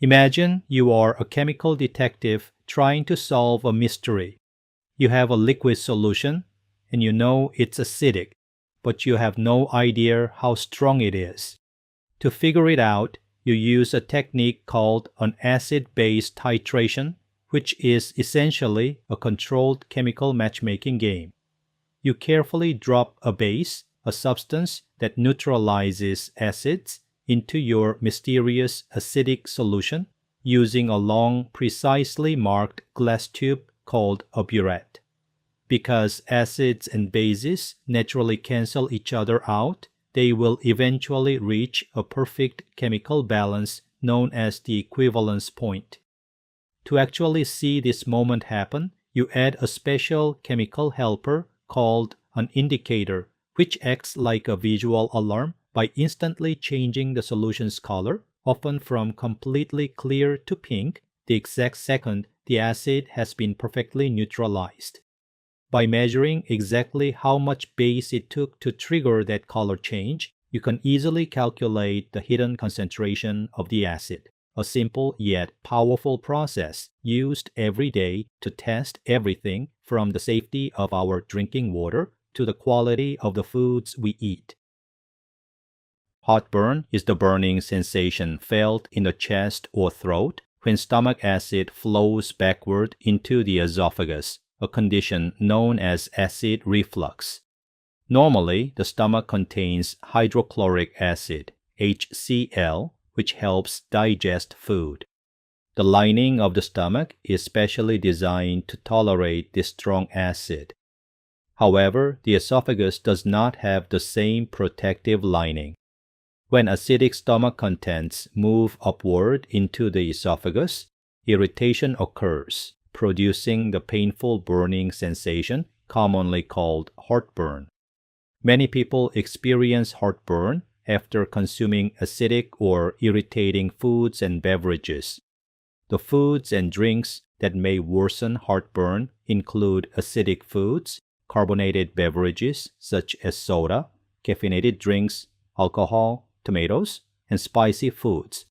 Imagine you are a chemical detective trying to solve a mystery. You have a liquid solution, and you know it's acidic, but you have no idea how strong it is. To figure it out, you use a technique called an acid-base titration, which is essentially a controlled chemical matchmaking game. You carefully drop a base, a substance that neutralizes acids, into your mysterious acidic solution using a long, precisely marked glass tube called a burette. Because acids and bases naturally cancel each other out, they will eventually reach a perfect chemical balance known as the equivalence point. To actually see this moment happen, you add a special chemical helper called an indicator, which acts like a visual alarm by instantly changing the solution's color, often from completely clear to pink, the exact second the acid has been perfectly neutralized. By measuring exactly how much base it took to trigger that color change, you can easily calculate the hidden concentration of the acid, a simple yet powerful process used every day to test everything from the safety of our drinking water to the quality of the foods we eat. Heartburn is the burning sensation felt in the chest or throat when stomach acid flows backward into the esophagus, a condition known as acid reflux. Normally, the stomach contains hydrochloric acid, HCl, which helps digest food. The lining of the stomach is specially designed to tolerate this strong acid. However, the esophagus does not have the same protective lining. When acidic stomach contents move upward into the esophagus, irritation occurs, producing the painful burning sensation commonly called heartburn. Many people experience heartburn after consuming acidic or irritating foods and beverages. The foods and drinks that may worsen heartburn include acidic foods, carbonated beverages such as soda, caffeinated drinks, alcohol, tomatoes, and spicy foods.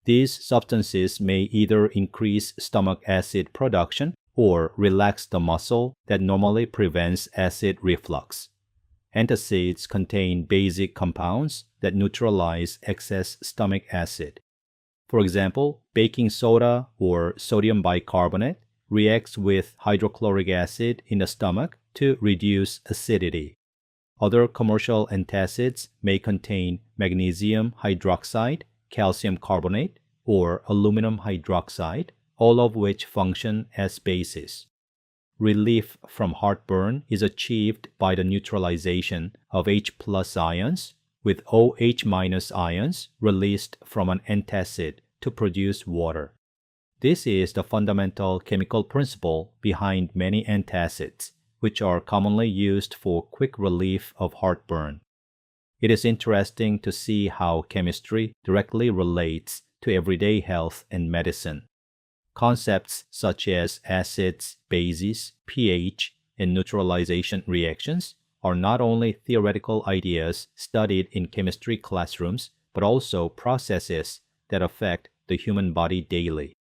These substances may either increase stomach acid production or relax the muscle that normally prevents acid reflux. Antacids contain basic compounds that neutralize excess stomach acid. For example, baking soda or sodium bicarbonate reacts with hydrochloric acid in the stomach to reduce acidity. Other commercial antacids may contain magnesium hydroxide, calcium carbonate, or aluminum hydroxide, all of which function as bases. Relief from heartburn is achieved by the neutralization of H+ ions with OH- ions released from an antacid to produce water. This is the fundamental chemical principle behind many antacids, which are commonly used for quick relief of heartburn. It is interesting to see how chemistry directly relates to everyday health and medicine. Concepts such as acids, bases, pH, and neutralization reactions are not only theoretical ideas studied in chemistry classrooms, but also processes that affect the human body daily.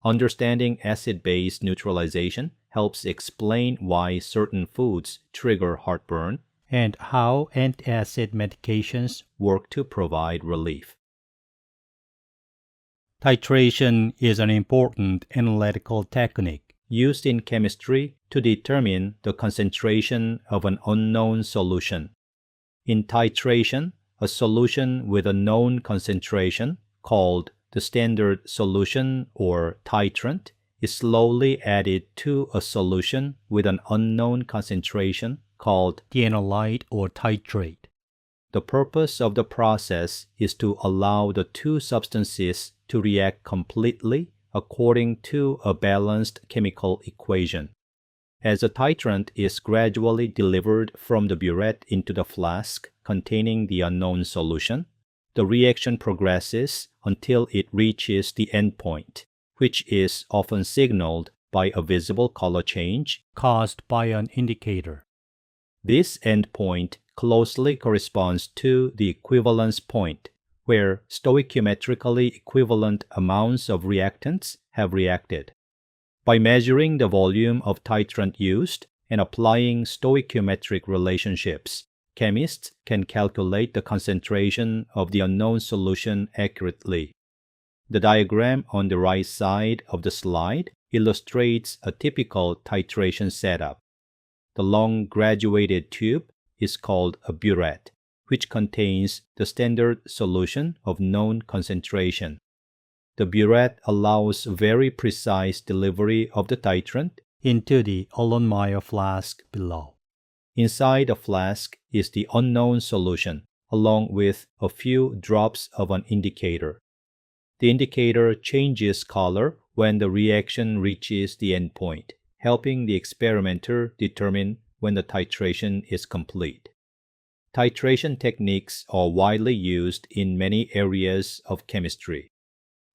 Understanding acid-base neutralization helps explain why certain foods trigger heartburn and how antacid medications work to provide relief. Titration is an important analytical technique used in chemistry to determine the concentration of an unknown solution. In titration, a solution with a known concentration, called the standard solution or titrant, is slowly added to a solution with an unknown concentration, called the analyte or titrate. The purpose of the process is to allow the two substances to react completely according to a balanced chemical equation. As a titrant is gradually delivered from the burette into the flask containing the unknown solution, the reaction progresses until it reaches the endpoint, which is often signaled by a visible color change caused by an indicator. This endpoint closely corresponds to the equivalence point, where stoichiometrically equivalent amounts of reactants have reacted. By measuring the volume of titrant used and applying stoichiometric relationships, chemists can calculate the concentration of the unknown solution accurately. The diagram on the right side of the slide illustrates a typical titration setup. The long graduated tube is called a burette, which contains the standard solution of known concentration. The burette allows very precise delivery of the titrant into the Erlenmeyer flask below. Inside the flask is the unknown solution, along with a few drops of an indicator. The indicator changes color when the reaction reaches the endpoint, helping the experimenter determine when the titration is complete. Titration techniques are widely used in many areas of chemistry.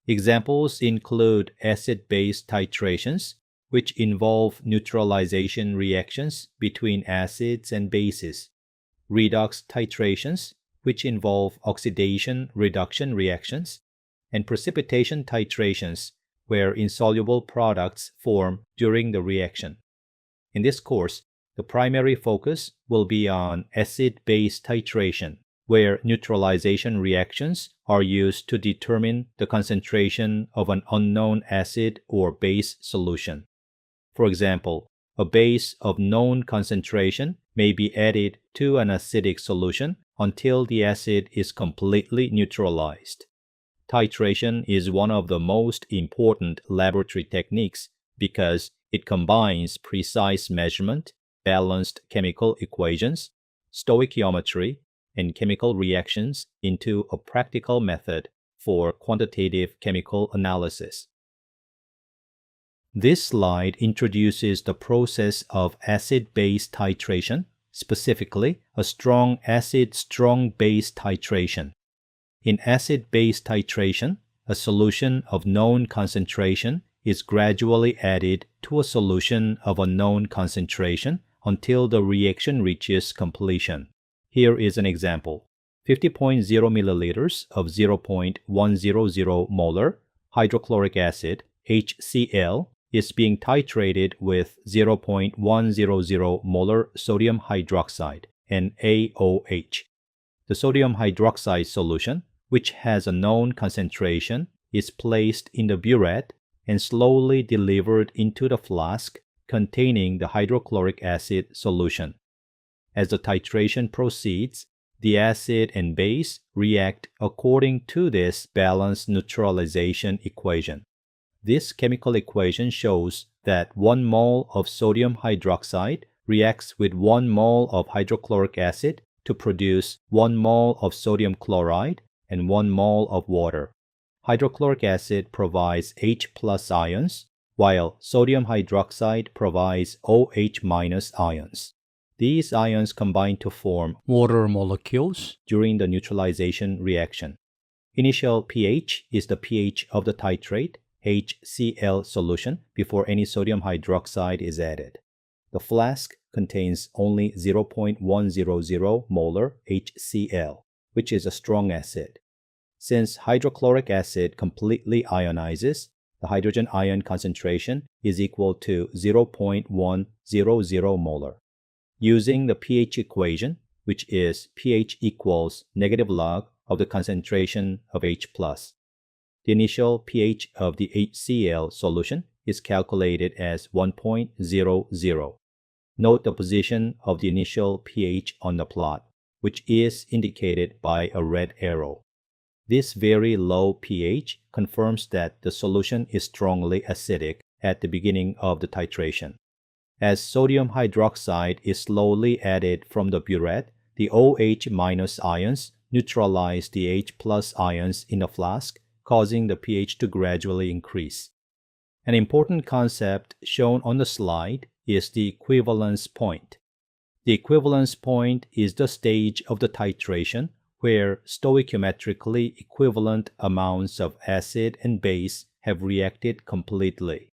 Examples include acid-base titrations, which involve neutralization reactions between acids and bases, redox titrations, which involve oxidation-reduction reactions, and precipitation titrations, where insoluble products form during the reaction. In this course, the primary focus will be on acid-base titration, where neutralization reactions are used to determine the concentration of an unknown acid or base solution. For example, a base of known concentration may be added to an acidic solution until the acid is completely neutralized. Titration is one of the most important laboratory techniques because it combines precise measurement, balanced chemical equations, stoichiometry, and chemical reactions into a practical method for quantitative chemical analysis. This slide introduces the process of acid-base titration, specifically a strong acid-strong base titration. In acid-base titration, a solution of known concentration is gradually added to a solution of unknown concentration until the reaction reaches completion. Here is an example. 50.0 milliliters of 0.100 molar hydrochloric acid, HCl, is being titrated with 0.100 molar sodium hydroxide, NaOH. The sodium hydroxide solution, which has a known concentration, is placed in the burette and slowly delivered into the flask containing the hydrochloric acid solution. As the titration proceeds, the acid and base react according to this balanced neutralization equation. This chemical equation shows that 1 mole of sodium hydroxide reacts with 1 mole of hydrochloric acid to produce 1 mole of sodium chloride and 1 mole of water. Hydrochloric acid provides H+ ions, while sodium hydroxide provides OH- ions. These ions combine to form water molecules during the neutralization reaction. Initial pH is the pH of the titrate, HCl solution, before any sodium hydroxide is added. The flask contains only 0.100 molar HCl, which is a strong acid. Since hydrochloric acid completely ionizes, the hydrogen ion concentration is equal to 0.100 molar. Using the pH equation, which is pH equals negative log of the concentration of H+. The initial pH of the HCl solution is calculated as 1.00. Note the position of the initial pH on the plot, which is indicated by a red arrow. This very low pH confirms that the solution is strongly acidic at the beginning of the titration. As sodium hydroxide is slowly added from the burette, the OH- ions neutralize the H+ ions in the flask, causing the pH to gradually increase. An important concept shown on the slide is the equivalence point. The equivalence point is the stage of the titration where stoichiometrically equivalent amounts of acid and base have reacted completely.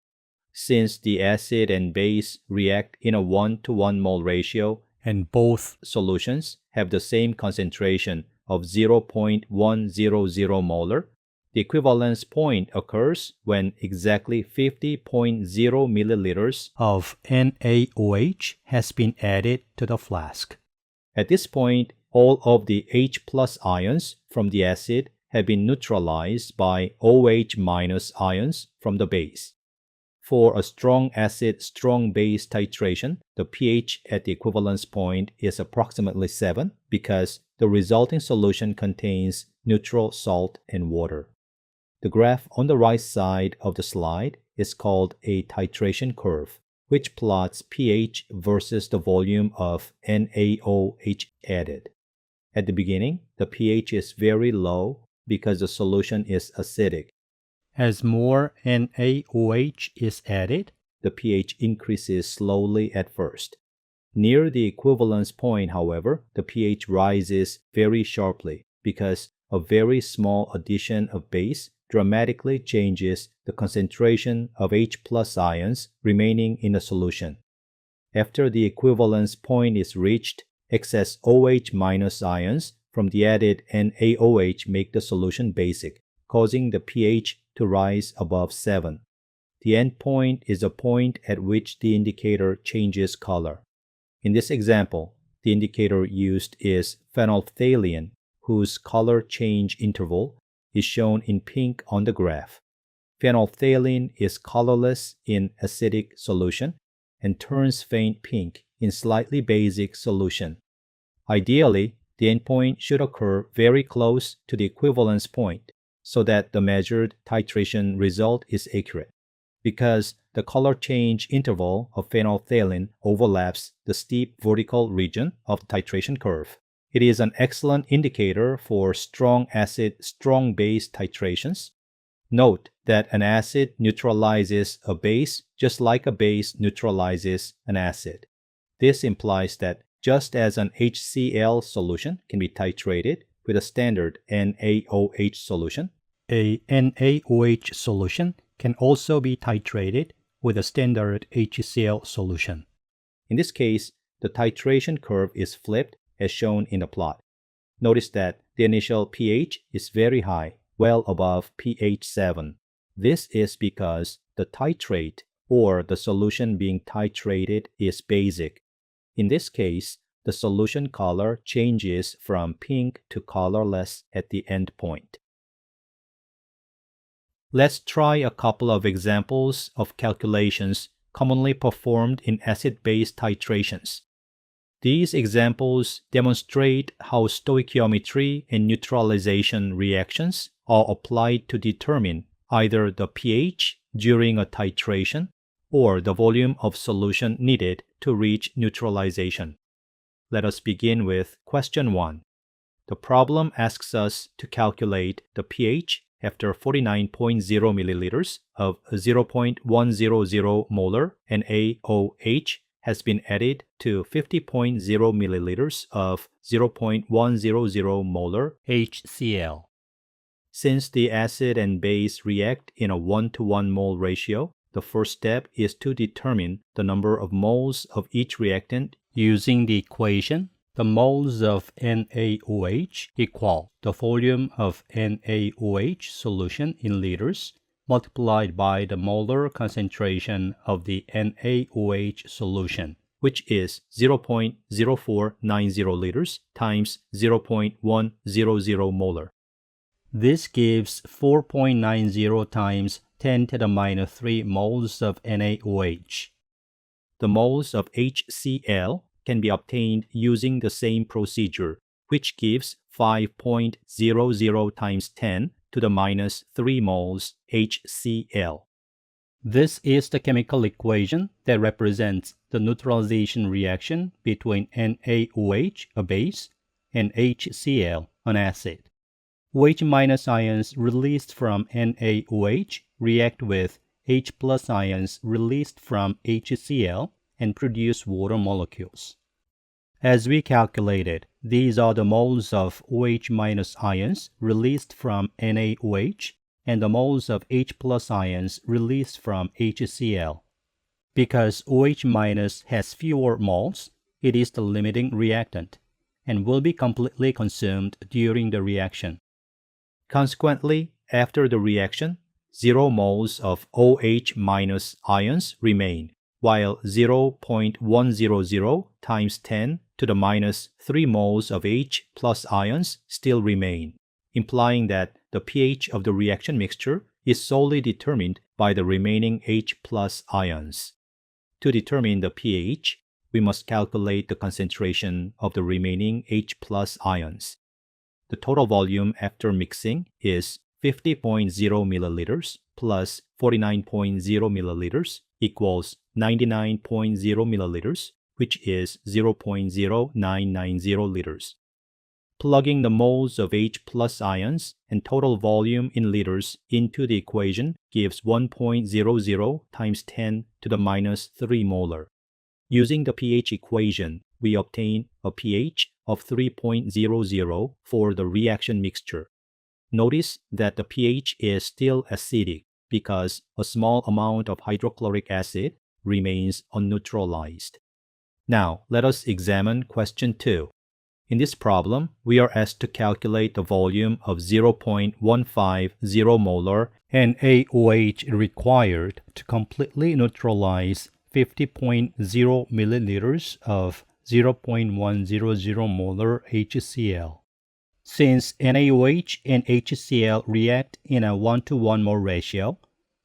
Since the acid and base react in a 1-to-1 mole ratio and both solutions have the same concentration of 0.100 molar, the equivalence point occurs when exactly 50.0 milliliters of NaOH has been added to the flask. At this point, all of the H+ ions from the acid have been neutralized by OH- ions from the base. For a strong acid, strong base titration, the pH at the equivalence point is approximately 7 because the resulting solution contains neutral salt and water. The graph on the right side of the slide is called a titration curve, which plots pH versus the volume of NaOH added. At the beginning, the pH is very low because the solution is acidic. As more NaOH is added, the pH increases slowly at first. Near the equivalence point, however, the pH rises very sharply because a very small addition of base dramatically changes the concentration of H+ ions remaining in the solution. After the equivalence point is reached, excess OH- ions from the added NaOH make the solution basic, causing the pH to rise above 7. The end point is a point at which the indicator changes color. In this example, the indicator used is phenolphthalein, whose color change interval is shown in pink on the graph. Phenolphthalein is colorless in acidic solution and turns faint pink in slightly basic solution. Ideally, the endpoint should occur very close to the equivalence point so that the measured titration result is accurate. Because the color change interval of phenolphthalein overlaps the steep vertical region of the titration curve, it is an excellent indicator for strong acid, strong base titrations. Note that an acid neutralizes a base just like a base neutralizes an acid. This implies that just as an HCl solution can be titrated with a standard NaOH solution, a NaOH solution can also be titrated with a standard HCl solution. In this case, the titration curve is flipped as shown in the plot. Notice that the initial pH is very high, well above pH 7. This is because the titrate, or the solution being titrated, is basic. In this case, the solution color changes from pink to colorless at the end point. Let's try a couple of examples of calculations commonly performed in acid-base titrations. These examples demonstrate how stoichiometry and neutralization reactions are applied to determine either the pH during a titration or the volume of solution needed to reach neutralization. Let us begin with question 1. The problem asks us to calculate the pH after 49.0 milliliters of 0.100 molar NaOH has been added to 50.0 milliliters of 0.100 molar HCl. Since the acid and base react in a 1-to-1 mole ratio, the first step is to determine the number of moles of each reactant using the equation. The moles of NaOH equal the volume of NaOH solution in liters multiplied by the molar concentration of the NaOH solution, which is 0.0490 liters times 0.100 molar. This gives 4.90 times 10 to the minus 3 moles of NaOH. The moles of HCl can be obtained using the same procedure, which gives 5.00 times 10 to the minus 3 moles HCl. This is the chemical equation that represents the neutralization reaction between NaOH, a base, and HCl, an acid. OH- ions released from NaOH react with H+ ions released from HCl and produce water molecules. As we calculated, these are the moles of OH- ions released from NaOH and the moles of H+ ions released from HCl. Because OH- has fewer moles, it is the limiting reactant, and will be completely consumed during the reaction. Consequently, after the reaction, 0 moles of OH- ions remain, while 0.100 times 10 to the minus 3 moles of H plus ions still remain, implying that the pH of the reaction mixture is solely determined by the remaining H plus ions. To determine the pH, we must calculate the concentration of the remaining H plus ions. The total volume after mixing is 50.0 milliliters plus 49.0 milliliters equals 99.0 milliliters, which is 0.0990 liters. Plugging the moles of H plus ions and total volume in liters into the equation gives 1.00 times 10 to the minus 3 molar. Using the pH equation, we obtain a pH of 3.00 for the reaction mixture. Notice that the pH is still acidic because a small amount of hydrochloric acid remains unneutralized. Now, let us examine question 2. In this problem, we are asked to calculate the volume of 0.150 molar NaOH required to completely neutralize 50.0 milliliters of 0.100 molar HCl. Since NaOH and HCl react in a 1:1 mole ratio,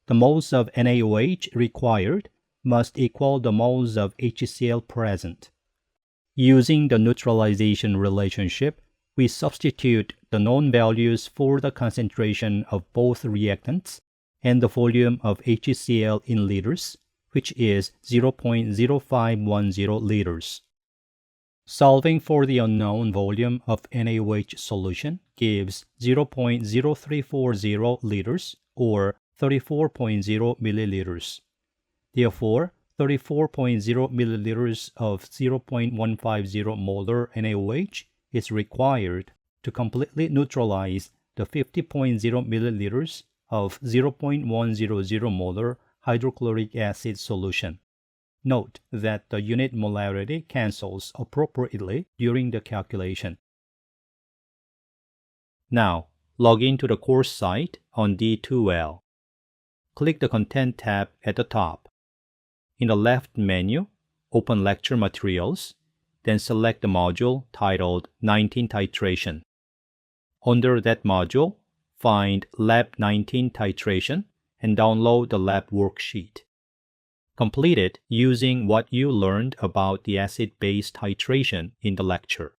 the moles of NaOH required must equal the moles of HCl present. Using the neutralization relationship, we substitute the known values for the concentration of both reactants and the volume of HCl in liters, which is 0.0510 liters. Solving for the unknown volume of NaOH solution gives 0.0340 liters or 34.0 milliliters. Therefore, 34.0 milliliters of 0.150 molar NaOH is required to completely neutralize the 50.0 milliliters of 0.100 molar hydrochloric acid solution. Note that the unit molarity cancels appropriately during the calculation. Now, log into the course site on D2L. Click the Content tab at the top. In the left menu, open Lecture Materials, then select the module titled 19 Titration. Under that module, find Lab 19 Titration and download the lab worksheet. Complete it using what you learned about the acid-base titration in the lecture.